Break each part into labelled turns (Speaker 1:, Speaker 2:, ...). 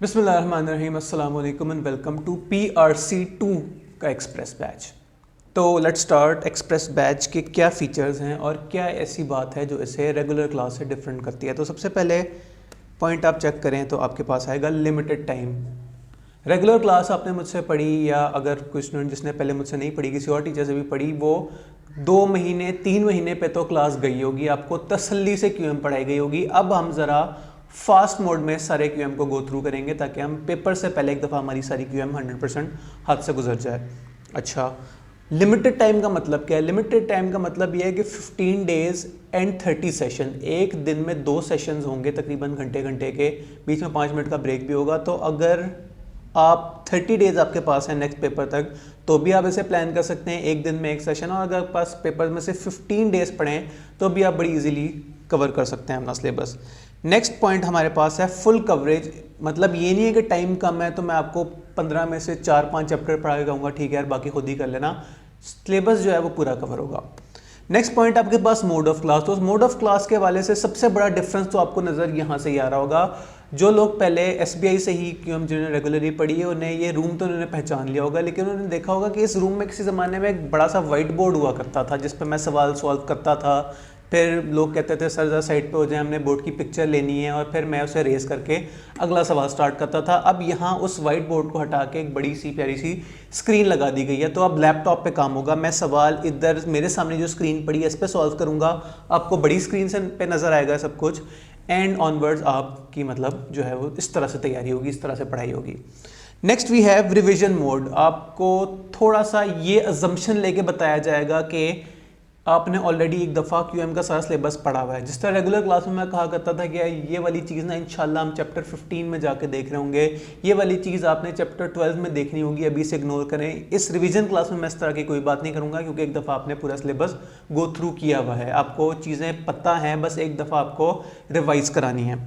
Speaker 1: बिस्मिल्लाहिर्रहमानिर्रहीम अस्सलाम वालेकुम एंड वेलकम टू PRC2 का एक्सप्रेस बैच। तो लेट्स स्टार्ट। एक्सप्रेस बैच के क्या फ़ीचर्स हैं और क्या ऐसी बात है जो इसे रेगुलर क्लास से डिफरेंट करती है। तो सबसे पहले पॉइंट आप चेक करें तो आपके पास आएगा लिमिटेड टाइम। रेगुलर क्लास आपने मुझसे पढ़ी या अगर कोई स्टूडेंट जिसने पहले मुझसे नहीं पढ़ी किसी और टीचर से भी पढ़ी, वो 2 महीने 3 महीने पे तो क्लास गई होगी, आपको तसल्ली से QM पढ़ाई गई होगी। अब हम ज़रा फास्ट मोड में सारे QM को गो थ्रू करेंगे ताकि हम पेपर से पहले एक दफ़ा हमारी सारी QM 100% हाथ से गुजर जाए। अच्छा, लिमिटेड टाइम का मतलब क्या है? लिमिटेड टाइम का मतलब यह है कि 15 डेज एंड 30 सेशन, एक दिन में 2 सेशंस होंगे तकरीबन घंटे घंटे के, बीच में 5 मिनट का ब्रेक भी होगा। तो अगर आप 30 डेज आपके पास है नेक्स्ट पेपर तक तो भी आप इसे प्लान कर सकते हैं, एक दिन में एक सेशन। और अगर आपके पास पेपर में से 15 डेज पढ़ें तो भी आप बड़ी इजीली कवर कर सकते हैं अपना सिलेबस। नेक्स्ट पॉइंट हमारे पास है फुल कवरेज। मतलब ये नहीं है कि टाइम कम है तो मैं आपको 15 में से 4-5 चैप्टर पढ़ा के कहूँगा ठीक है यार बाकी खुद ही कर लेना, सिलेबस जो है वो पूरा कवर होगा। नेक्स्ट पॉइंट आपके पास मोड ऑफ क्लास। तो मोड ऑफ क्लास के वाले से सबसे बड़ा डिफरेंस तो आपको नज़र यहाँ से ही आ रहा होगा। जो लोग पहले SBI से ही QM जिन्होंने रेगुलरली पढ़ी है उन्हें ये रूम तो उन्होंने पहचान लिया होगा, लेकिन उन्होंने देखा होगा कि इस रूम में किसी ज़माने में एक बड़ा सा वाइट बोर्ड हुआ करता था जिस पर मैं सवाल सॉल्व करता था। फिर लोग कहते थे सर ज़रा साइड पे हो जाए, हमने बोर्ड की पिक्चर लेनी है, और फिर मैं उसे रेस करके अगला सवाल स्टार्ट करता था। अब यहाँ उस वाइट बोर्ड को हटा के एक बड़ी सी प्यारी सी स्क्रीन लगा दी गई है। तो अब लैपटॉप पे काम होगा, मैं सवाल इधर मेरे सामने जो स्क्रीन पड़ी है इस पर सॉल्व करूँगा, आपको बड़ी स्क्रीन से पे नज़र आएगा सब कुछ, एंड ऑनवर्ड्स आपकी मतलब जो है वो इस तरह से तैयारी होगी, इस तरह से पढ़ाई होगी। Next we have revision mode. आपको थोड़ा सा ये अजम्पशन लेके बताया जाएगा कि आपने ऑलरेडी एक दफ़ा QM का सारा सिलेबस पढ़ा हुआ है। जिस तरह रेगुलर क्लास में मैं कहा करता था कि ये वाली चीज़ ना इंशाल्लाह हम चैप्टर 15 में जाके देख रहे होंगे, ये वाली चीज़ आपने चैप्टर 12 में देखनी होगी, अभी से इग्नोर करें। इस रिवीजन क्लास में मैं इस तरह की कोई बात नहीं करूँगा क्योंकि एक दफ़ा आपने पूरा सिलेबस गो थ्रू किया हुआ है, आपको चीज़ें पता हैं, बस एक दफ़ा आपको रिवाइज करानी है।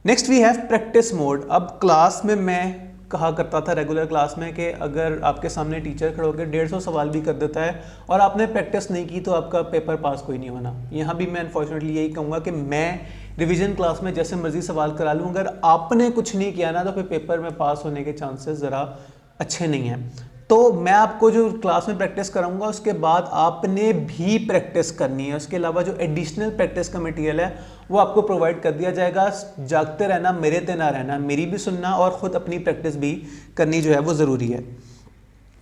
Speaker 1: Next we have practice mode. अब क्लास में मैं कहा करता था रेगुलर क्लास में कि अगर आपके सामने टीचर खड़े होकर 150 सवाल भी कर देता है और आपने प्रैक्टिस नहीं की तो आपका पेपर पास कोई नहीं होना। यहाँ भी मैं अनफॉर्चुनेटली यही कहूँगा कि मैं रिवीजन क्लास में जैसे मर्जी सवाल करा लूँ, अगर आपने कुछ नहीं किया ना तो फिर पेपर में पास होने के चांसेस ज़रा अच्छे नहीं हैं। तो मैं आपको जो क्लास में प्रैक्टिस कराऊंगा उसके बाद आपने भी प्रैक्टिस करनी है, उसके अलावा जो एडिशनल प्रैक्टिस का मटेरियल है वो आपको प्रोवाइड कर दिया जाएगा। जागते रहना, मेरे ते ना रहना, मेरी भी सुनना और ख़ुद अपनी प्रैक्टिस भी करनी जो है वो ज़रूरी है।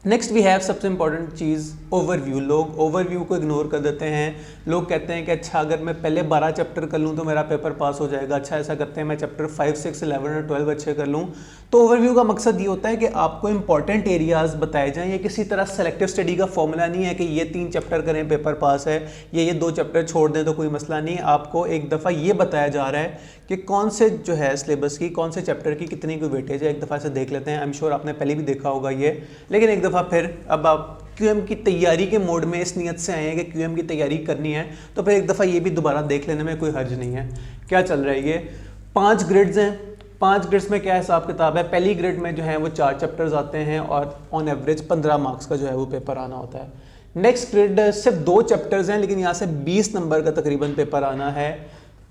Speaker 1: नेक्स्ट वी हैव सबसे इंपॉर्टेंट चीज़ ओवरव्यू। लोग ओवरव्यू को इग्नोर कर देते हैं। लोग कहते हैं कि अच्छा अगर मैं पहले 12 चैप्टर कर लूँ तो मेरा पेपर पास हो जाएगा। अच्छा ऐसा करते हैं मैं चैप्टर 5, 6, 11 और 12 अच्छे कर लूँ। तो ओवरव्यू का मकसद ये होता है कि आपको इंपॉर्टेंट एरियाज़ बताए जाएँ। ये किसी तरह सेलेक्टिव स्टडी का फॉर्मूला नहीं है कि ये 3 चैप्टर करें पेपर पास है, ये 2 चैप्टर छोड़ दें तो कोई मसला नहीं। आपको एक दफ़ा ये बताया जा रहा है कि कौन से जो है सिलेबस की कौन से चैप्टर की कितनी कोई वेटेज है, एक दफ़ा से देख लेते हैं। आई एम श्योर आपने पहले भी देखा होगा ये, लेकिन एक दफ़ा फिर अब आप QM की तैयारी के मोड में इस नियत से आए हैं कि QM की तैयारी करनी है तो फिर एक दफ़ा ये भी दोबारा देख लेने में कोई हर्ज नहीं है। क्या चल रहा है ये 5 ग्रिड्स हैं। 5 ग्रिड्स में क्या हिसाब किताब है? पहली ग्रिड में जो है वो 4 चैप्टर्स आते हैं और ऑन एवरेज 15 मार्क्स का जो है वो पेपर आना होता है। नेक्स्ट ग्रिड सिर्फ 2 चैप्टर्स हैं लेकिन यहाँ से 20 नंबर का तकरीबन पेपर आना है,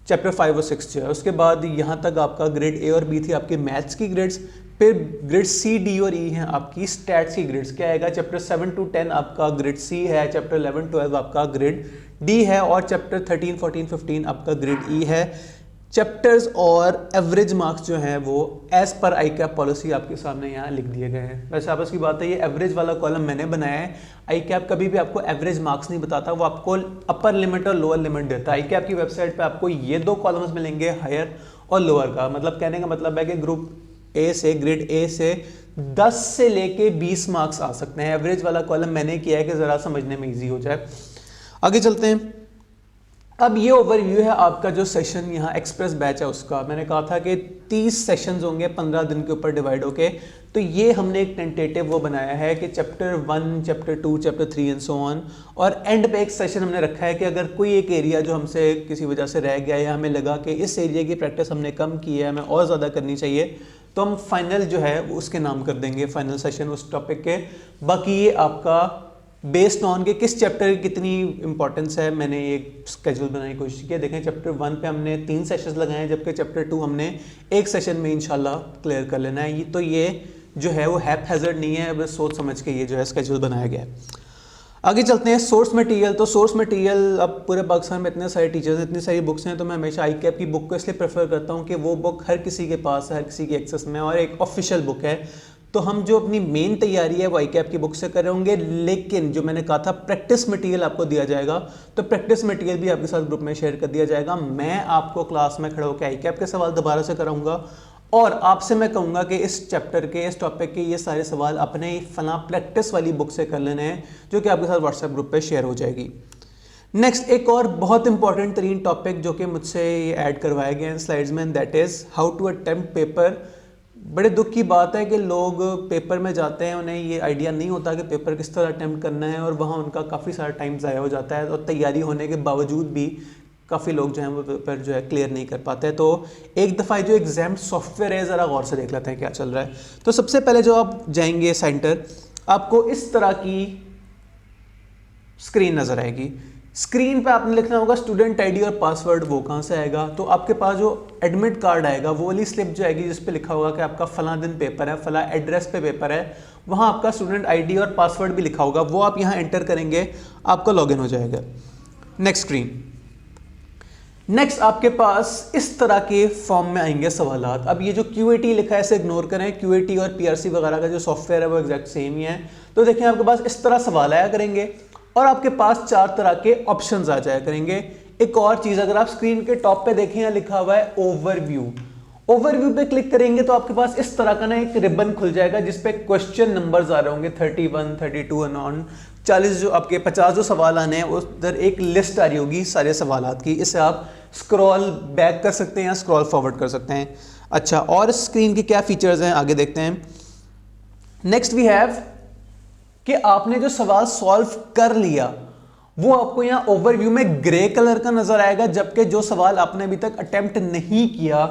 Speaker 1: चैप्टर 5 और 6 जो है। उसके बाद यहाँ तक आपका ग्रेड A और B थी आपके मैथ्स की ग्रेड्स, फिर ग्रेड C, D और E हैं आपकी स्टैट्स की ग्रेड्स। क्या आएगा? चैप्टर 7 to 10 आपका ग्रेड C है, चैप्टर 11, 12 आपका ग्रेड D है और चैप्टर 13, 14, 15 आपका ग्रेड E है। चैप्टर्स और एवरेज मार्क्स जो हैं वो एज पर ICAP पॉलिसी आपके सामने यहाँ लिख दिए गए हैं। वैसे आपस की बात है ये एवरेज वाला कॉलम मैंने बनाया है। ICAP कभी भी आपको एवरेज मार्क्स नहीं बताता, वो आपको अपर लिमिट और लोअर लिमिट देता है। ICAP की वेबसाइट पे आपको ये 2 कॉलम्स मिलेंगे, हायर और लोअर का। मतलब कहने का मतलब है कि ग्रुप A से, ग्रेड A से 10 से लेके 20 मार्क्स आ सकते हैं। एवरेज वाला कॉलम मैंने किया है कि ज़रा समझने में ईजी हो जाए। आगे चलते हैं। अब ये ओवरव्यू है आपका जो सेशन यहाँ एक्सप्रेस बैच है उसका। मैंने कहा था कि 30 सेशंस होंगे 15 दिन के ऊपर डिवाइड होके। तो ये हमने एक टेंटेटिव वो बनाया है कि chapter 1, chapter 2, chapter 3 and so on, और एंड पे एक सेशन हमने रखा है कि अगर कोई एक एरिया जो हमसे किसी वजह से रह गया या हमें लगा कि इस एरिया की प्रैक्टिस हमने कम की है, हमें और ज़्यादा करनी चाहिए, तो हम फाइनल जो है उसके नाम कर देंगे, फाइनल सेशन उस टॉपिक के। बाकी ये आपका बेस्ड ऑन के किस चैप्टर की कितनी इंपॉर्टेंस है, मैंने एक स्केड्यूल बनाने की कोशिश की है। देखें चैप्टर 1 पे हमने 3 सेशंस लगाए हैं, जबकि चैप्टर 2 हमने एक सेशन में इंशाल्लाह क्लियर कर लेना है। तो ये जो है वो हैपहैज़र्ड नहीं है, बस सोच समझ के ये जो है स्केड्यूल बनाया गया है। आगे चलते हैं सोर्स मटेरियल। तो सोर्स मटेरियल, अब पूरे पाकिस्तान में इतने सारे टीचर्स हैं, इतनी सारी बुक्स हैं, तो मैं हमेशा आई कैप की बुक को इसलिए प्रेफर करता हूँ कि वो बुक हर किसी के पास है, हर किसी की एक्सेस में, और एक ऑफिशियल बुक है। तो हम जो अपनी मेन तैयारी है वो आई कैप की बुक से कर रहे होंगे, लेकिन जो मैंने कहा था प्रैक्टिस मटेरियल आपको दिया जाएगा, तो प्रैक्टिस मटेरियल भी आपके साथ ग्रुप में शेयर कर दिया जाएगा। मैं आपको क्लास में खड़े होकर आई कैप के सवाल दोबारा से कराऊंगा, और आपसे मैं कहूँगा कि इस चैप्टर के, इस टॉपिक के ये सारे सवाल अपने फला प्रैक्टिस वाली बुक से कर लेने हैं, जो कि आपके साथ व्हाट्सएप ग्रुप पे शेयर हो जाएगी। नेक्स्ट एक और बहुत इंपॉर्टेंट तरीन टॉपिक जो कि मुझसे ये ऐड करवाया गया है स्लाइड्स में, that is how to attempt paper. बड़े दुख की बात है कि लोग पेपर में जाते हैं, उन्हें ये आइडिया नहीं होता कि पेपर किस तरह अटेम्प्ट करना है, और वहाँ उनका काफ़ी सारा टाइम ज़ाया हो जाता है, और तैयारी होने के बावजूद भी काफ़ी लोग जो हैं वो पेपर जो है क्लियर नहीं कर पाते। तो एक दफ़ा जो एग्जाम सॉफ्टवेयर है ज़रा गौर से देख लेते हैं क्या चल रहा है। तो सबसे पहले जो आप जाएंगे सेंटर, आपको इस तरह की स्क्रीन नज़र आएगी। स्क्रीन पे आपने लिखना होगा स्टूडेंट आईडी और पासवर्ड। वो कहाँ से आएगा? तो आपके पास जो एडमिट कार्ड आएगा वो वाली स्लिप जो आएगी जिस पे लिखा होगा कि आपका फला दिन पेपर है, फला एड्रेस पे पेपर है, वहाँ आपका स्टूडेंट आईडी और पासवर्ड भी लिखा होगा, वो आप यहाँ एंटर करेंगे, आपका लॉगिन हो जाएगा। Next screen. नेक्स्ट आपके पास इस तरह के फॉर्म में आएंगे सवालात। अब ये जो QAT लिखा है इसे इग्नोर करें, QAT और PRC वगैरह का जो सॉफ्टवेयर है वो एग्जैक्ट सेम ही है। तो देखिए आपके पास इस तरह सवाल आया करेंगे, और आपके पास 4 तरह के ऑप्शंस आ जाया करेंगे। एक और चीज़, अगर आप स्क्रीन के टॉप पे देखें, यहाँ लिखा हुआ है ओवरव्यू। ओवरव्यू पे क्लिक करेंगे तो आपके पास इस तरह का ना एक रिबन खुल जाएगा जिसपे क्वेश्चन नंबर्स आ रहे होंगे 31, 32 एंड ऑन 40, जो आपके 50 जो सवाल आने हैं उधर एक लिस्ट आ रही होगी सारे सवालात की। इसे आप स्क्रॉल बैक कर सकते हैं या स्क्रॉल फॉरवर्ड कर सकते हैं। अच्छा, और स्क्रीन के क्या फीचर्स हैं आगे देखते हैं। नेक्स्ट वी हैव कि आपने जो सवाल सॉल्व कर लिया वो आपको यहां ओवरव्यू में ग्रे कलर का नजर आएगा, जबकि जो सवाल आपने अभी तक अटेम्प्ट नहीं किया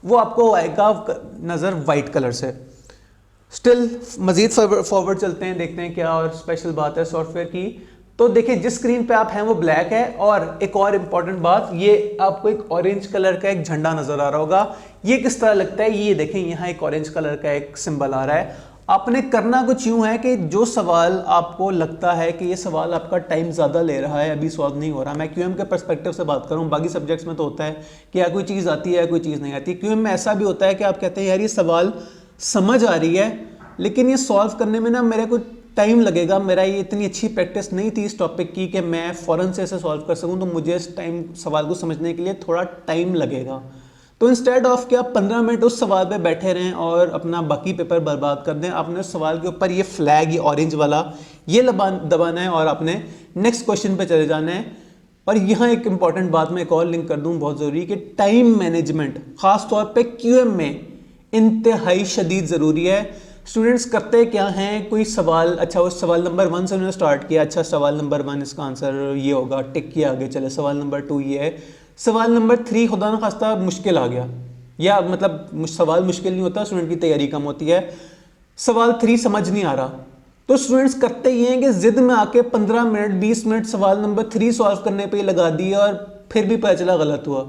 Speaker 1: वो आपको आएगा नजर वाइट कलर से। स्टिल मजीद फॉरवर्ड चलते हैं, देखते हैं क्या और स्पेशल बात है सॉफ्टवेयर की। तो देखिए जिस स्क्रीन पे आप हैं वो ब्लैक है, और एक और इंपॉर्टेंट बात, ये आपको एक ऑरेंज कलर का एक झंडा नजर आ रहा होगा। ये किस तरह लगता है, ये देखें यहाँ एक ऑरेंज कलर का एक सिंबल आ रहा है। आपने करना कुछ यूं है कि जो सवाल आपको लगता है कि ये सवाल आपका टाइम ज़्यादा ले रहा है, अभी सॉल्व नहीं हो रहा, मैं QM के पर्सपेक्टिव से बात करूं, बाकी सब्जेक्ट्स में तो होता है कि या कोई चीज़ आती है या कोई चीज़ नहीं आती। QM में ऐसा भी होता है कि आप कहते हैं यार ये सवाल समझ आ रही है, लेकिन ये सॉल्व करने में ना मेरे को टाइम लगेगा, मेरा ये इतनी अच्छी प्रैक्टिस नहीं थी इस टॉपिक की कि मैं फ़ौरन से इसे सॉल्व कर सकूँ, तो मुझे इस टाइम सवाल को समझने के लिए थोड़ा टाइम लगेगा। तो इंस्टेड ऑफ कि आप 15 मिनट उस सवाल पे बैठे रहें और अपना बाकी पेपर बर्बाद कर दें, आपने उस सवाल के ऊपर ये फ्लैग, ये ऑरेंज वाला ये दबाना है और आपने नेक्स्ट क्वेश्चन पे चले जाना है। और यहाँ एक इंपॉर्टेंट बात मैं एक और लिंक कर दूँ, बहुत ज़रूरी, कि टाइम मैनेजमेंट ख़ास तौर पे QM में इंतहाई शदीद ज़रूरी है। स्टूडेंट्स करते क्या हैं, कोई सवाल, अच्छा उस सवाल नंबर 1 से उन्होंने स्टार्ट किया, अच्छा सवाल नंबर 1 इसका आंसर ये होगा, टिक किया, आगे चले, सवाल नंबर 2 ये है, सवाल नंबर 3 खुदा न खास्ता मुश्किल आ गया, या मतलब सवाल मुश्किल नहीं होता, स्टूडेंट की तैयारी कम होती है, सवाल 3 समझ नहीं आ रहा, तो स्टूडेंट्स करते ही हैं कि जिद में आके 15 मिनट 20 मिनट सवाल नंबर 3 सॉल्व करने पे लगा दिया और फिर भी पता चला गलत हुआ।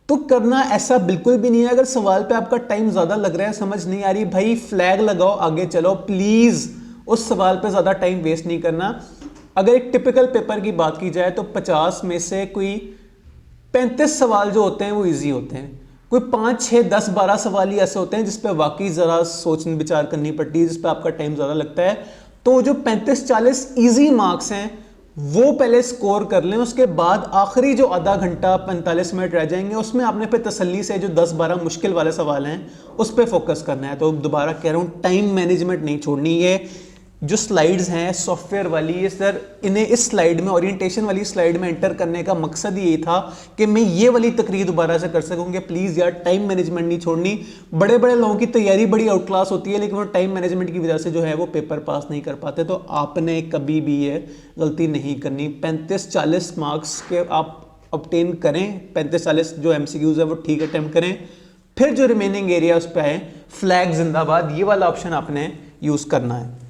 Speaker 1: तो करना ऐसा बिल्कुल भी नहीं है। अगर सवाल पे आपका टाइम ज़्यादा लग रहा है, समझ नहीं आ रही, भाई फ्लैग लगाओ, आगे चलो, प्लीज़ उस सवाल पे ज़्यादा टाइम वेस्ट नहीं करना। अगर एक टिपिकल पेपर की बात की जाए तो 50 में से कोई 35 सवाल जो होते हैं वो इजी होते हैं, कोई 5, 6, 10, 12 सवाल ही ऐसे होते हैं जिस पे वाकई ज़रा सोच विचार करनी पड़ती है, जिस पे आपका टाइम ज़्यादा लगता है। तो जो 35-40 इजी मार्क्स हैं वो पहले स्कोर कर लें, उसके बाद आखिरी जो आधा घंटा 45 मिनट रह जाएंगे उसमें आपने पे तसल्ली से जो 10-12 मुश्किल वाले सवाल हैं उस पर फोकस करना है। तो दोबारा कह रहा हूँ, टाइम मैनेजमेंट नहीं छोड़नी है। जो स्लाइड्स हैं सॉफ्टवेयर वाली, ये सर इन्हें इस स्लाइड में, ओरिएंटेशन वाली स्लाइड में एंटर करने का मकसद यही था कि मैं ये वाली तकरीर दोबारा से कर सकूँ कि प्लीज़ यार टाइम मैनेजमेंट नहीं छोड़नी। बड़े बड़े लोगों की तैयारी बड़ी आउट क्लास होती है, लेकिन वो टाइम मैनेजमेंट की वजह से जो है वो पेपर पास नहीं कर पाते। तो आपने कभी भी ये गलती नहीं करनी। 35-40 मार्क्स के आप ऑब्टेन करें, 35-40 जो MCQs है वो ठीक अटेम्प्ट करें, फिर जो रिमेनिंग एरिया उस पर आए, फ्लैग जिंदाबाद, ये वाला ऑप्शन आपने यूज़ करना है।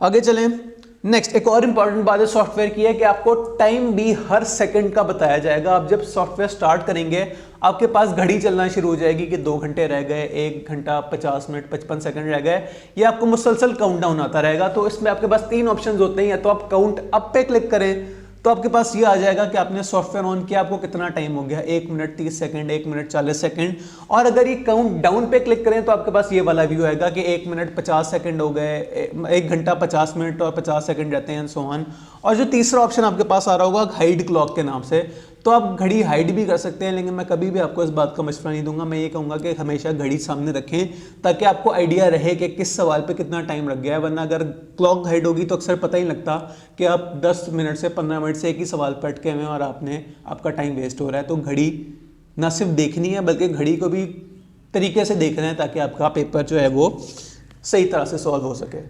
Speaker 1: आगे चलें, नेक्स्ट एक और इंपॉर्टेंट बात है सॉफ्टवेयर की है कि आपको टाइम भी हर सेकंड का बताया जाएगा। आप जब सॉफ्टवेयर स्टार्ट करेंगे आपके पास घड़ी चलना शुरू हो जाएगी कि 2 घंटे रह गए, 1 घंटा 50 मिनट 55 सेकंड रह गए, ये आपको मुसलसल काउंट डाउन आता रहेगा। तो इसमें आपके पास 3 ऑप्शन होते हैं, या तो आप काउंट अप पे क्लिक करें तो आपके पास ये आ जाएगा कि आपने सॉफ्टवेयर ऑन किया, आपको कितना टाइम हो गया, 1 मिनट 30 सेकंड, 1 मिनट 40 सेकंड। और अगर ये काउंट डाउन पे क्लिक करें तो आपके पास ये वाला व्यू आएगा कि 1 मिनट 50 सेकंड हो गए, 1 घंटा 50 मिनट और 50 सेकंड रहते हैं, सो ऑन। और जो तीसरा ऑप्शन आपके पास आ रहा होगा हाइड क्लॉक के नाम से, तो आप घड़ी हाइड भी कर सकते हैं, लेकिन मैं कभी भी आपको इस बात का मशवरा नहीं दूंगा। मैं ये कहूँगा कि हमेशा घड़ी सामने रखें ताकि आपको आइडिया रहे कि किस सवाल पे कितना टाइम लग गया है। वरना अगर क्लॉक हाइड होगी तो अक्सर पता ही लगता कि आप 10 मिनट से 15 मिनट से एक ही सवाल पर अटके हुए हैं और आपका टाइम वेस्ट हो रहा है। तो घड़ी ना सिर्फ देखनी है बल्कि घड़ी को भी तरीके से देखना है ताकि आपका पेपर जो है वो सही तरह से सॉल्व हो सके।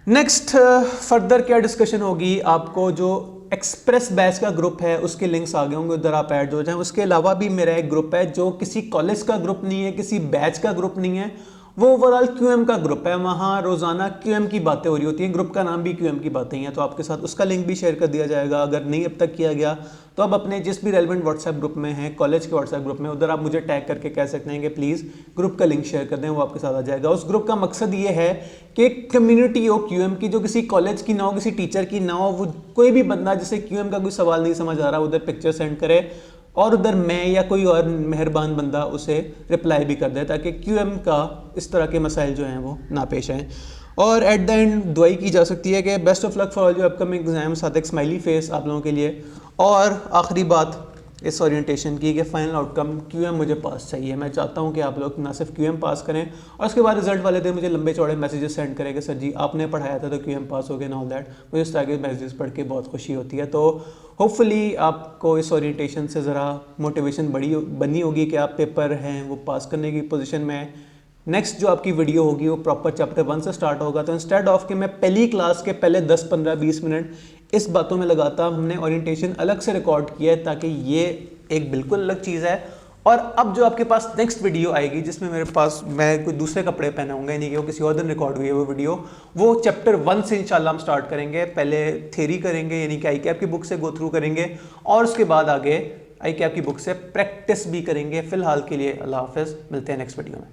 Speaker 1: नेक्स्ट फर्दर क्या डिस्कशन होगी, आपको जो एक्सप्रेस बैच का ग्रुप है उसके लिंक्स आ गए होंगे, उधर आप ऐड हो जाएं। उसके अलावा भी मेरा एक ग्रुप है जो किसी कॉलेज का ग्रुप नहीं है, किसी बैच का ग्रुप नहीं है, वो ओवरऑल क्यूएम का ग्रुप है। वहाँ रोजाना क्यूएम की बातें हो रही होती हैं, ग्रुप का नाम भी क्यूएम की बातें ही हैं। तो आपके साथ उसका लिंक भी शेयर कर दिया जाएगा। अगर नहीं अब तक किया गया तो आप अपने जिस भी रेलिवेंट व्हाट्सएप ग्रुप में हैं, कॉलेज के व्हाट्सएप ग्रुप में, उधर आप मुझे टैग करके कह सकते हैं कि प्लीज़ ग्रुप का लिंक शेयर कर दें, वो आपके साथ आ जाएगा। उस ग्रुप का मकसद ये है कि एक कम्युनिटी हो क्यूएम की, जो किसी कॉलेज की ना हो, किसी टीचर की ना हो। वो कोई भी बंदा जिसे क्यूएम का कोई सवाल नहीं समझ आ रहा उधर पिक्चर सेंड करे और उधर मैं या कोई और मेहरबान बंदा उसे रिप्लाई भी कर दे, ताकि क्यूएम का इस तरह के मसाइल जो हैं वो ना पेश आएँ। और एट द एंड दुआई की जा सकती है कि best of luck for all your upcoming exam, साथ एक स्माइली फेस आप लोगों के लिए। और आखिरी बात इस ओरिएंटेशन की कि फाइनल आउटकम क्यूएम मुझे पास चाहिए। मैं चाहता हूं कि आप लोग ना सिर्फ क्यूएम पास करें और उसके बाद रिजल्ट वाले दिन मुझे लंबे चौड़े मैसेजेस सेंड करें कि सर जी आपने पढ़ाया था तो क्यूएम पास हो गया, ऑल दैट। मुझे इस तरह के मैसेजेस पढ़ के बहुत खुशी होती है। तो होपफुली आपको इस ओरिएंटेशन से ज़रा मोटिवेशन बनी होगी कि आप पेपर हैं वो पास करने की पोजीशन में है। नेक्स्ट जो आपकी वीडियो होगी वो प्रॉपर चैप्टर 1 से स्टार्ट होगा। तो इंस्टेड ऑफ कि मैं पहली क्लास के पहले 10, 15, 20 मिनट इस बातों में लगाता, हमने ओरिएंटेशन अलग से रिकॉर्ड किया है ताकि ये एक बिल्कुल अलग चीज़ है। और अब जो आपके पास नेक्स्ट वीडियो आएगी जिसमें मेरे पास मैं कोई दूसरे कपड़े पहनाऊंगा, यानी कि वो किसी और दिन रिकॉर्ड हुई है वो वीडियो, वो चैप्टर 1 से इंशाल्लाह हम स्टार्ट करेंगे। पहले थ्योरी करेंगे यानी कि ICAP की बुक से गो थ्रू करेंगे और उसके बाद आगे ICAP की बुक से प्रैक्टिस भी करेंगे। फिलहाल के लिए अल्लाह हाफिज़, मिलते हैं नेक्स्ट वीडियो में।